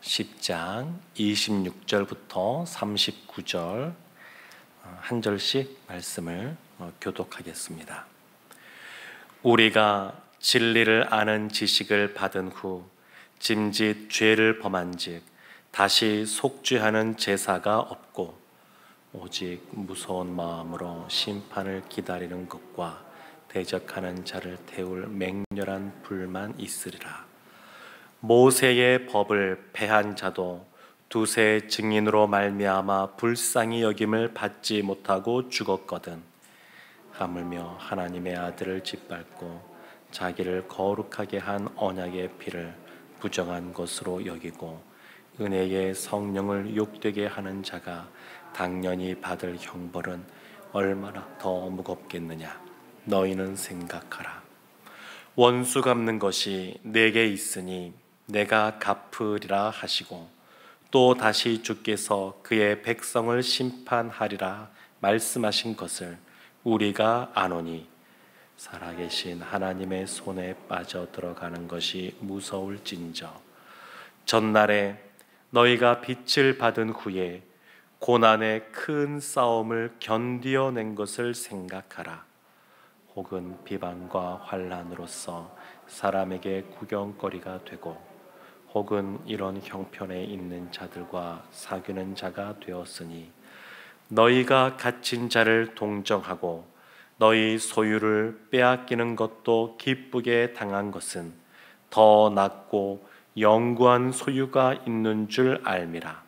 10장 26절부터 39절 한 절씩 말씀을 교독하겠습니다. 우리가 진리를 아는 지식을 받은 후 짐짓 죄를 범한즉 다시 속죄하는 제사가 없고 오직 무서운 마음으로 심판을 기다리는 것과 대적하는 자를 태울 맹렬한 불만 있으리라. 모세의 법을 패한 자도 두세 증인으로 말미암아 불쌍히 여김을 받지 못하고 죽었거든. 하물며 하나님의 아들을 짓밟고 자기를 거룩하게 한 언약의 피를 부정한 것으로 여기고 은혜의 성령을 욕되게 하는 자가 당연히 받을 형벌은 얼마나 더 무겁겠느냐. 너희는 생각하라. 원수 갚는 것이 내게 있으니 내가 갚으리라 하시고 또 다시 주께서 그의 백성을 심판하리라 말씀하신 것을 우리가 아노니 살아계신 하나님의 손에 빠져 들어가는 것이 무서울진저. 전날에 너희가 빛을 받은 후에 고난의 큰 싸움을 견디어낸 것을 생각하라. 혹은 비방과 환난으로서 사람에게 구경거리가 되고 혹은 이런 형편에 있는 자들과 사귀는 자가 되었으니 너희가 갇힌 자를 동정하고 너희 소유를 빼앗기는 것도 기쁘게 당한 것은 더 낫고 영구한 소유가 있는 줄 알미라.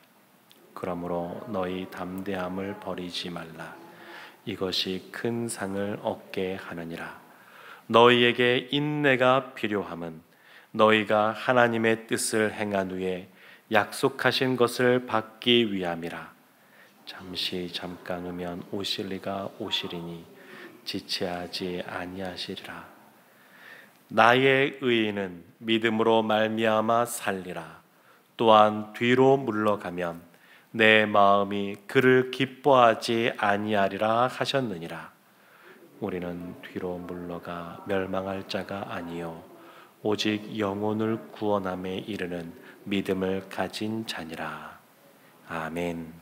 그러므로 너희 담대함을 버리지 말라. 이것이 큰 상을 얻게 하느니라. 너희에게 인내가 필요함은 너희가 하나님의 뜻을 행한 후에 약속하신 것을 받기 위함이라. 잠깐 후면 오실 이가 오시리니 지체하지 아니하시리라. 나의 의인은 믿음으로 말미암아 살리라. 또한 뒤로 물러가면 내 마음이 그를 기뻐하지 아니하리라 하셨느니라. 우리는 뒤로 물러가 멸망할 자가 아니요 오직 영혼을 구원함에 이르는 믿음을 가진 자니라. 아멘.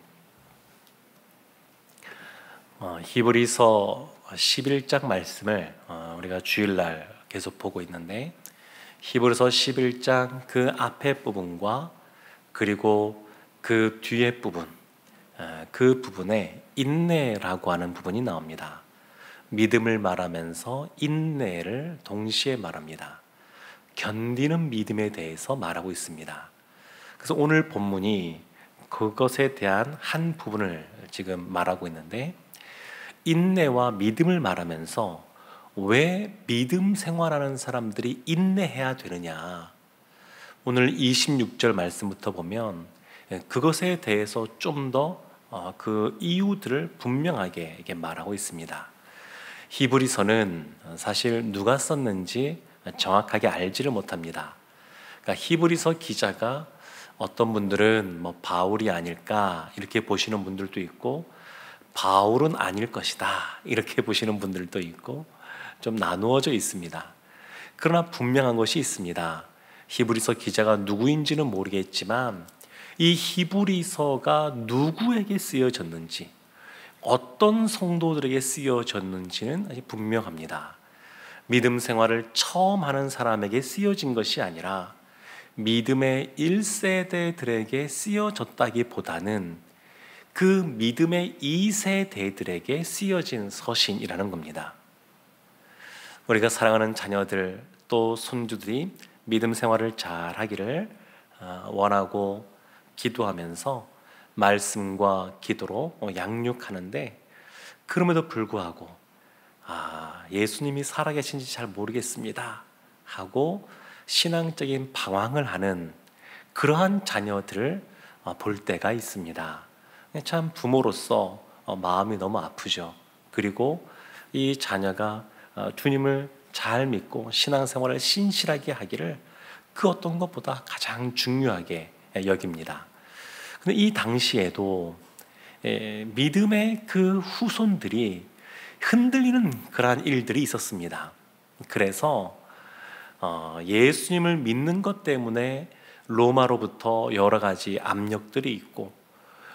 히브리서 11장 말씀을 우리가 주일날 계속 보고 있는데 히브리서 11장 그 앞에 부분과 그리고 그 뒤에 부분, 그 부분에 인내라고 하는 부분이 나옵니다. 믿음을 말하면서 인내를 동시에 말합니다. 견디는 믿음에 대해서 말하고 있습니다. 그래서 오늘 본문이 그것에 대한 한 부분을 지금 말하고 있는데 인내와 믿음을 말하면서 왜 믿음 생활하는 사람들이 인내해야 되느냐. 오늘 26절 말씀부터 보면 그것에 대해서 좀 더 그 이유들을 분명하게 이렇게 말하고 있습니다. 히브리서는 사실 누가 썼는지 정확하게 알지를 못합니다. 그러니까 히브리서 기자가 어떤 분들은 바울이 아닐까 이렇게 보시는 분들도 있고 바울은 아닐 것이다 이렇게 보시는 분들도 있고 좀 나누어져 있습니다. 그러나 분명한 것이 있습니다. 히브리서 기자가 누구인지는 모르겠지만 이 히브리서가 누구에게 쓰여졌는지 어떤 성도들에게 쓰여졌는지는 아주 분명합니다. 믿음 생활을 처음 하는 사람에게 쓰여진 것이 아니라 믿음의 1세대들에게 쓰여졌다기보다는 그 믿음의 2세대들에게 쓰여진 서신이라는 겁니다. 우리가 사랑하는 자녀들 또 손주들이 믿음 생활을 잘 하기를 원하고 기도하면서 말씀과 기도로 양육하는데 그럼에도 불구하고 예수님이 살아계신지 잘 모르겠습니다 하고 신앙적인 방황을 하는 그러한 자녀들을 볼 때가 있습니다. 참 부모로서 마음이 너무 아프죠. 그리고 이 자녀가 주님을 잘 믿고 신앙생활을 신실하게 하기를 그 어떤 것보다 가장 중요하게 여깁니다. 근데 이 당시에도 믿음의 그 후손들이 흔들리는 그러한 일들이 있었습니다. 그래서 예수님을 믿는 것 때문에 로마로부터 여러 가지 압력들이 있고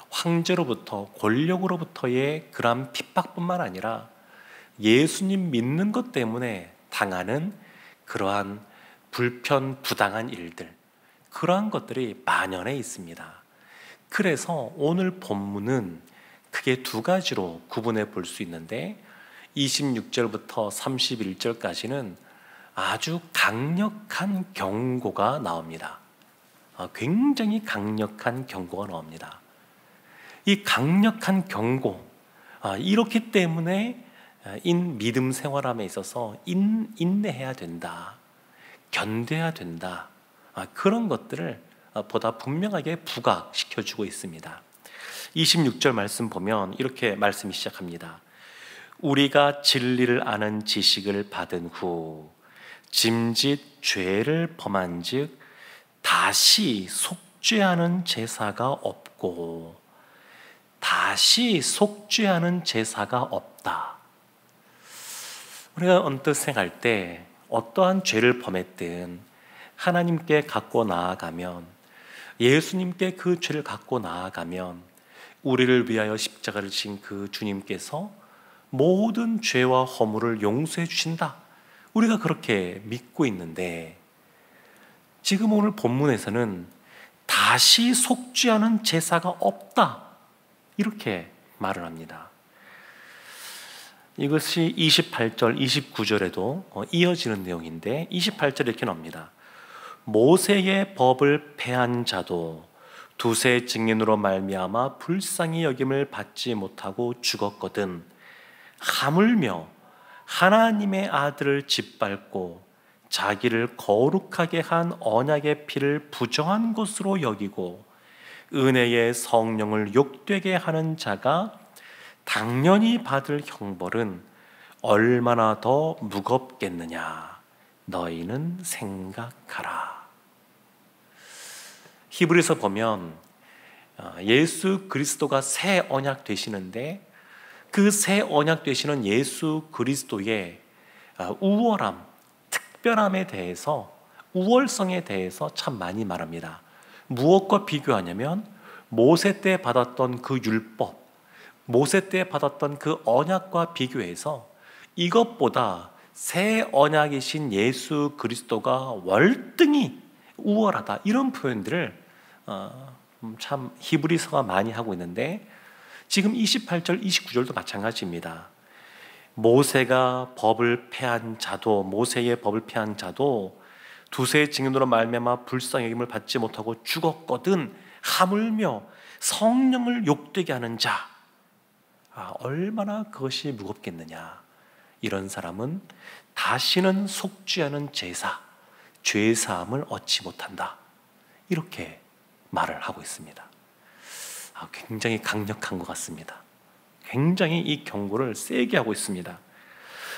황제로부터 권력으로부터의 그러한 핍박뿐만 아니라 예수님 믿는 것 때문에 당하는 그러한 불편 부당한 일들, 그러한 것들이 만연해 있습니다. 그래서 오늘 본문은 크게 두 가지로 구분해 볼 수 있는데 26절부터 31절까지는 아주 강력한 경고가 나옵니다. 굉장히 강력한 경고가 나옵니다. 이 강력한 경고, 이렇기 때문에 믿음 생활함에 있어서 인내해야 된다, 견뎌야 된다, 그런 것들을 보다 분명하게 부각시켜주고 있습니다. 26절 말씀 보면 이렇게 말씀이 시작합니다. 우리가 진리를 아는 지식을 받은 후 짐짓 죄를 범한 즉 다시 속죄하는 제사가 없고, 다시 속죄하는 제사가 없다. 우리가 언뜻 생각할 때 어떠한 죄를 범했든 하나님께 갖고 나아가면, 예수님께 그 죄를 갖고 나아가면 우리를 위하여 십자가를 지신 그 주님께서 모든 죄와 허물을 용서해 주신다, 우리가 그렇게 믿고 있는데, 지금 오늘 본문에서는 다시 속죄하는 제사가 없다, 이렇게 말을 합니다. 이것이 28절, 29절에도 이어지는 내용인데 28절에 이렇게 나옵니다. 모세의 법을 폐한 자도 두세 증인으로 말미암아 불쌍히 여김을 받지 못하고 죽었거든 하물며 하나님의 아들을 짓밟고 자기를 거룩하게 한 언약의 피를 부정한 것으로 여기고 은혜의 성령을 욕되게 하는 자가 당연히 받을 형벌은 얼마나 더 무겁겠느냐, 너희는 생각하라. 히브리서 보면 예수 그리스도가 새 언약 되시는데, 그 새 언약 되시는 예수 그리스도의 우월함, 특별함에 대해서, 우월성에 대해서 참 많이 말합니다. 무엇과 비교하냐면 모세 때 받았던 그 율법, 모세 때 받았던 그 언약과 비교해서 이것보다 새 언약이신 예수 그리스도가 월등히 우월하다, 이런 표현들을 참 히브리서가 많이 하고 있는데, 지금 28절, 29절도 마찬가지입니다. 모세가 법을 폐한 자도, 모세의 법을 폐한 자도 두세 증인으로 말미암아 불쌍히 여김을 받지 못하고 죽었거든 하물며 성령을 욕되게 하는 자, 얼마나 그것이 무겁겠느냐. 이런 사람은 다시는 속죄하는 제사, 죄사함을 얻지 못한다, 이렇게 말을 하고 있습니다. 굉장히 강력한 것 같습니다. 굉장히 이 경고를 세게 하고 있습니다.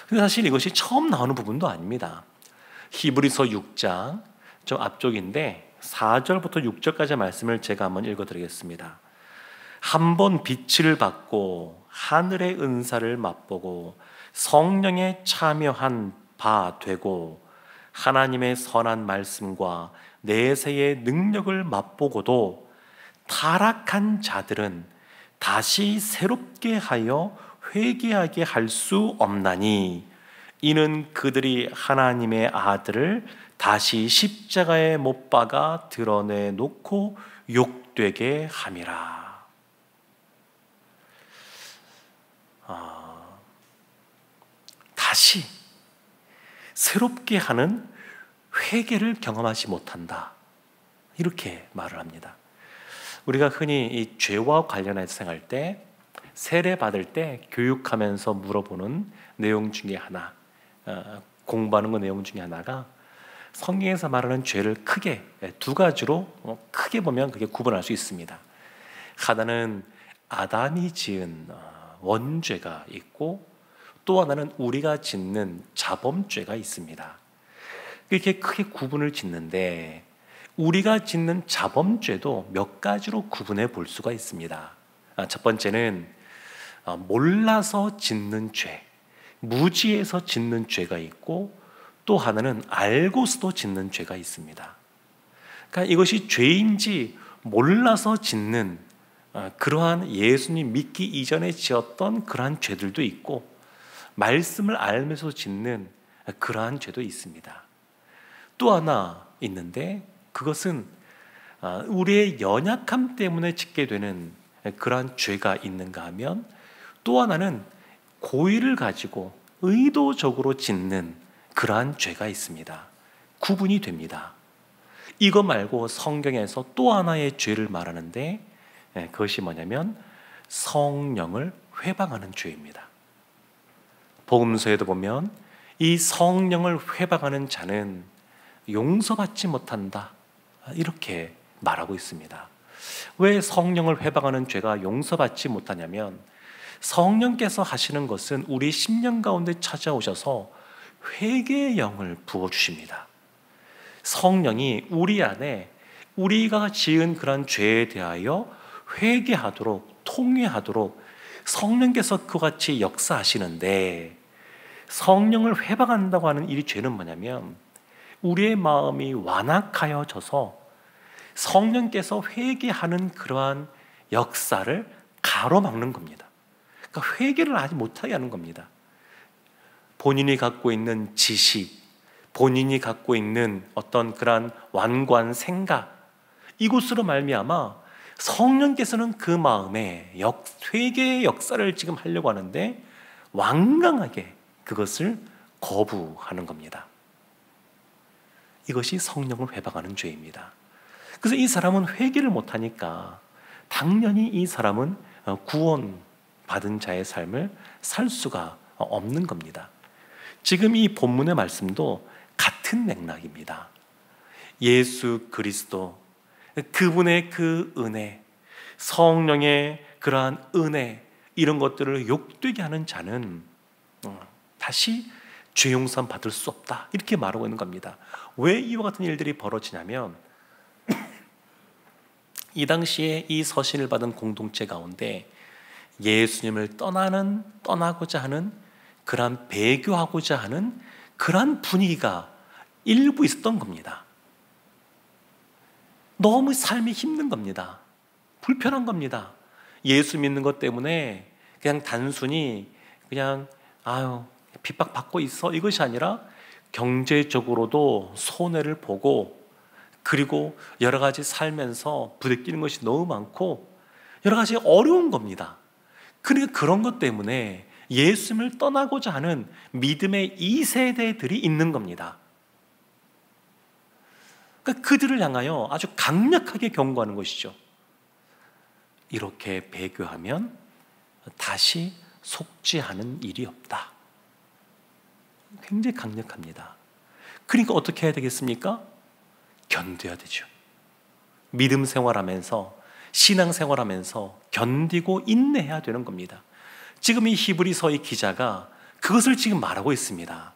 근데 사실 이것이 처음 나오는 부분도 아닙니다. 히브리서 6장 좀 앞쪽인데 4절부터 6절까지의 말씀을 제가 한번 읽어드리겠습니다. 한번 빛을 받고 하늘의 은사를 맛보고 성령에 참여한 바 되고 하나님의 선한 말씀과 내세의 능력을 맛보고도 타락한 자들은 다시 새롭게 하여 회개하게 할 수 없나니, 이는 그들이 하나님의 아들을 다시 십자가에 못 박아 드러내놓고 욕되게 함이라. 다시 새롭게 하는 회개를 경험하지 못한다, 이렇게 말을 합니다. 우리가 흔히 이 죄와 관련해서 생각할 때, 세례 받을 때 교육하면서 물어보는 내용 중에 하나, 공부하는 그 내용 중에 하나가 성경에서 말하는 죄를 크게 두 가지로 크게 보면 그게 구분할 수 있습니다. 하나는 아담이 지은 원죄가 있고, 또 하나는 우리가 짓는 자범죄가 있습니다. 이렇게 크게 구분을 짓는데, 우리가 짓는 자범죄도 몇 가지로 구분해 볼 수가 있습니다. 첫 번째는 몰라서 짓는 죄, 무지해서 짓는 죄가 있고, 또 하나는 알고서도 짓는 죄가 있습니다. 그러니까 이것이 죄인지 몰라서 짓는 그러한 예수님 믿기 이전에 지었던 그러한 죄들도 있고, 말씀을 알면서 짓는 그러한 죄도 있습니다. 또 하나 있는데, 그것은 우리의 연약함 때문에 짓게 되는 그러한 죄가 있는가 하면, 또 하나는 고의를 가지고 의도적으로 짓는 그러한 죄가 있습니다. 구분이 됩니다. 이거 말고 성경에서 또 하나의 죄를 말하는데, 그것이 뭐냐면 성령을 회방하는 죄입니다. 복음서에도 보면 이 성령을 회방하는 자는 용서받지 못한다, 이렇게 말하고 있습니다. 왜 성령을 회방하는 죄가 용서받지 못하냐면, 성령께서 하시는 것은 우리 심령 가운데 찾아오셔서 회개의 영을 부어주십니다. 성령이 우리 안에 우리가 지은 그런 죄에 대하여 회개하도록, 통회하도록 성령께서 그같이 역사하시는데, 성령을 회방한다고 하는 이 죄는 뭐냐면, 우리의 마음이 완악하여져서 성령께서 회개하는 그러한 역사를 가로막는 겁니다. 그러니까 회개를 아직 못하게 하는 겁니다. 본인이 갖고 있는 지식, 본인이 갖고 있는 어떤 그러한 완고한 생각, 이것으로 말미암아 성령께서는 그 마음에 회개의 역사를 지금 하려고 하는데 완강하게 그것을 거부하는 겁니다. 이것이 성령을 회방하는 죄입니다. 그래서 이 사람은 회개를 못하니까 당연히 이 사람은 구원받은 자의 삶을 살 수가 없는 겁니다. 지금 이 본문의 말씀도 같은 맥락입니다. 예수 그리스도, 그분의 그 은혜, 성령의 그러한 은혜, 이런 것들을 욕되게 하는 자는 다시 죄 용서 받을 수 없다, 이렇게 말하고 있는 겁니다. 왜 이와 같은 일들이 벌어지냐면, 이 당시에 이 서신을 받은 공동체 가운데 예수님을 떠나고자 하는, 그러한 배교하고자 하는 그러한 분위기가 일부 있었던 겁니다. 너무 삶이 힘든 겁니다. 불편한 겁니다. 예수 믿는 것 때문에 그냥 단순히 그냥 핍박받고 있어, 이것이 아니라 경제적으로도 손해를 보고, 그리고 여러 가지 살면서 부대끼는 것이 너무 많고 여러 가지 어려운 겁니다. 그러니까 그런 것 때문에 예수님을 떠나고자 하는 믿음의 2세대들이 있는 겁니다. 그러니까 그들을 향하여 아주 강력하게 경고하는 것이죠. 이렇게 배교하면 다시 속죄하는 일이 없다. 굉장히 강력합니다. 그러니까 어떻게 해야 되겠습니까? 견뎌야 되죠. 믿음 생활하면서, 신앙 생활하면서 견디고 인내해야 되는 겁니다. 지금 이 히브리서의 기자가 그것을 지금 말하고 있습니다.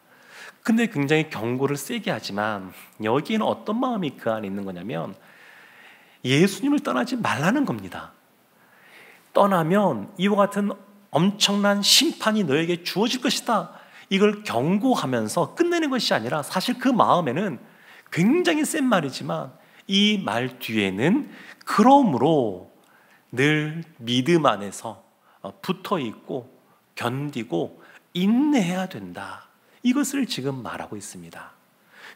근데 굉장히 경고를 세게 하지만 여기에는 어떤 마음이 그 안에 있는 거냐면, 예수님을 떠나지 말라는 겁니다. 떠나면 이와 같은 엄청난 심판이 너에게 주어질 것이다, 이걸 경고하면서 끝내는 것이 아니라, 사실 그 마음에는 굉장히 센 말이지만 이 말 뒤에는 그러므로 늘 믿음 안에서 붙어 있고 견디고 인내해야 된다, 이것을 지금 말하고 있습니다.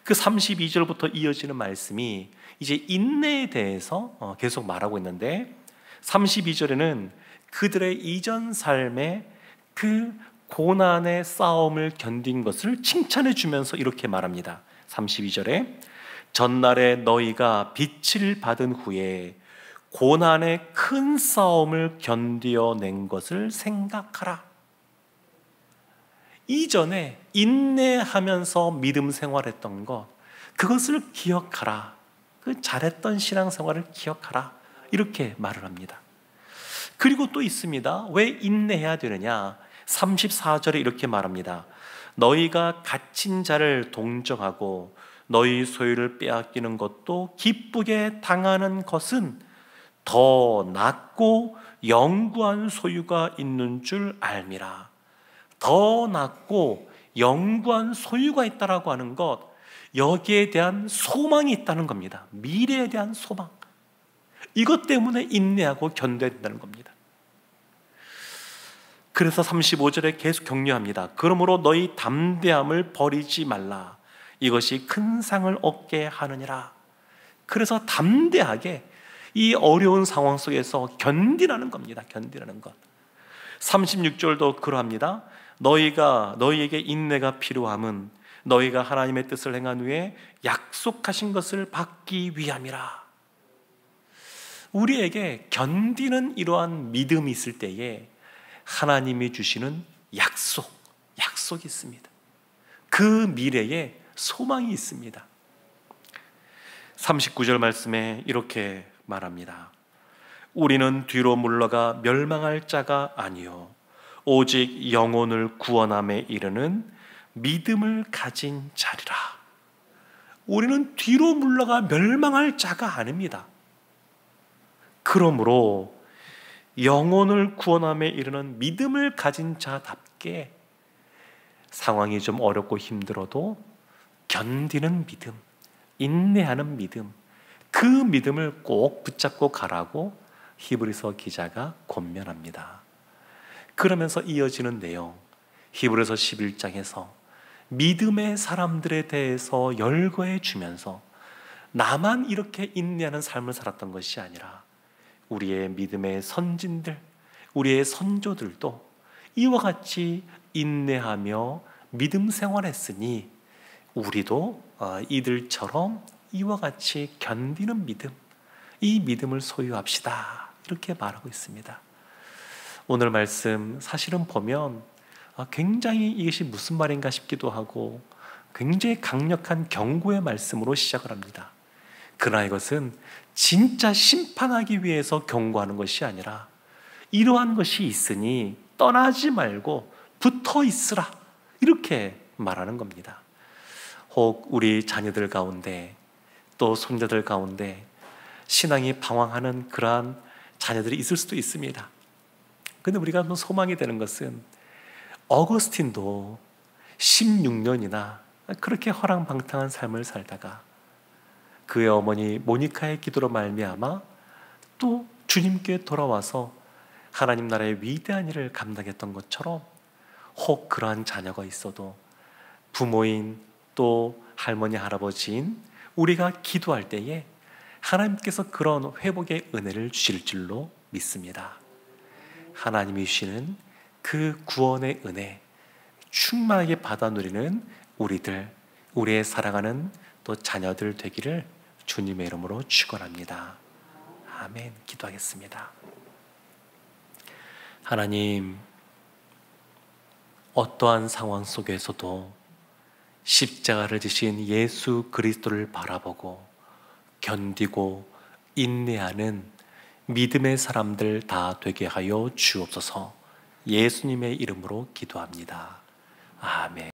그 32절부터 이어지는 말씀이 이제 인내에 대해서 계속 말하고 있는데, 32절에는 그들의 이전 삶의 그 고난의 싸움을 견딘 것을 칭찬해 주면서 이렇게 말합니다. 32절에 전날에 너희가 빛을 받은 후에 고난의 큰 싸움을 견디어낸 것을 생각하라. 이전에 인내하면서 믿음 생활했던 것, 그것을 기억하라. 그 잘했던 신앙생활을 기억하라, 이렇게 말을 합니다. 그리고 또 있습니다. 왜 인내해야 되느냐? 34절에 이렇게 말합니다. 너희가 갇힌 자를 동정하고 너희 소유를 빼앗기는 것도 기쁘게 당하는 것은 더 낫고 영구한 소유가 있는 줄 알미라. 더 낫고 영구한 소유가 있다라고 하는 것, 여기에 대한 소망이 있다는 겁니다. 미래에 대한 소망. 이것 때문에 인내하고 견뎌야 된다는 겁니다. 그래서 35절에 계속 격려합니다. 그러므로 너희 담대함을 버리지 말라. 이것이 큰 상을 얻게 하느니라. 그래서 담대하게 이 어려운 상황 속에서 견디라는 겁니다. 견디라는 것. 36절도 그러합니다. 너희에게 인내가 필요함은 너희가 하나님의 뜻을 행한 후에 약속하신 것을 받기 위함이라. 우리에게 견디는 이러한 믿음이 있을 때에 하나님이 주시는 약속이 있습니다. 그 미래에 소망이 있습니다. 39절 말씀에 이렇게 말합니다. 우리는 뒤로 물러가 멸망할 자가 아니요 오직 영혼을 구원함에 이르는 믿음을 가진 자리라. 우리는 뒤로 물러가 멸망할 자가 아닙니다. 그러므로 영혼을 구원함에 이르는 믿음을 가진 자답게 상황이 좀 어렵고 힘들어도 견디는 믿음, 인내하는 믿음, 그 믿음을 꼭 붙잡고 가라고 히브리서 기자가 권면합니다. 그러면서 이어지는 내용, 히브리서 11장에서 믿음의 사람들에 대해서 열거해 주면서 나만 이렇게 인내하는 삶을 살았던 것이 아니라 우리의 믿음의 선진들, 우리의 선조들도 이와 같이 인내하며 믿음 생활했으니 우리도 이들처럼 이와 같이 견디는 믿음, 이 믿음을 소유합시다. 이렇게 말하고 있습니다. 오늘 말씀 사실은 보면 굉장히 이것이 무슨 말인가 싶기도 하고 굉장히 강력한 경고의 말씀으로 시작을 합니다. 그러나 이것은 진짜 심판하기 위해서 경고하는 것이 아니라 이러한 것이 있으니 떠나지 말고 붙어 있으라, 이렇게 말하는 겁니다. 혹 우리 자녀들 가운데 또 손자들 가운데 신앙이 방황하는 그러한 자녀들이 있을 수도 있습니다. 그런데 우리가 소망이 되는 것은 어거스틴도 16년이나 그렇게 허랑방탕한 삶을 살다가 그의 어머니 모니카의 기도로 말미암아 또 주님께 돌아와서 하나님 나라의 위대한 일을 감당했던 것처럼 혹 그러한 자녀가 있어도 부모인 또 할머니 할아버지인 우리가 기도할 때에 하나님께서 그런 회복의 은혜를 주실 줄로 믿습니다. 하나님이 주시는 그 구원의 은혜 충만하게 받아 누리는 우리의 사랑하는 또 자녀들 되기를 주님의 이름으로 축원합니다. 아멘. 기도하겠습니다. 하나님, 어떠한 상황 속에서도 십자가를 지신 예수 그리스도를 바라보고 견디고 인내하는 믿음의 사람들 다 되게 하여 주옵소서. 예수님의 이름으로 기도합니다. 아멘.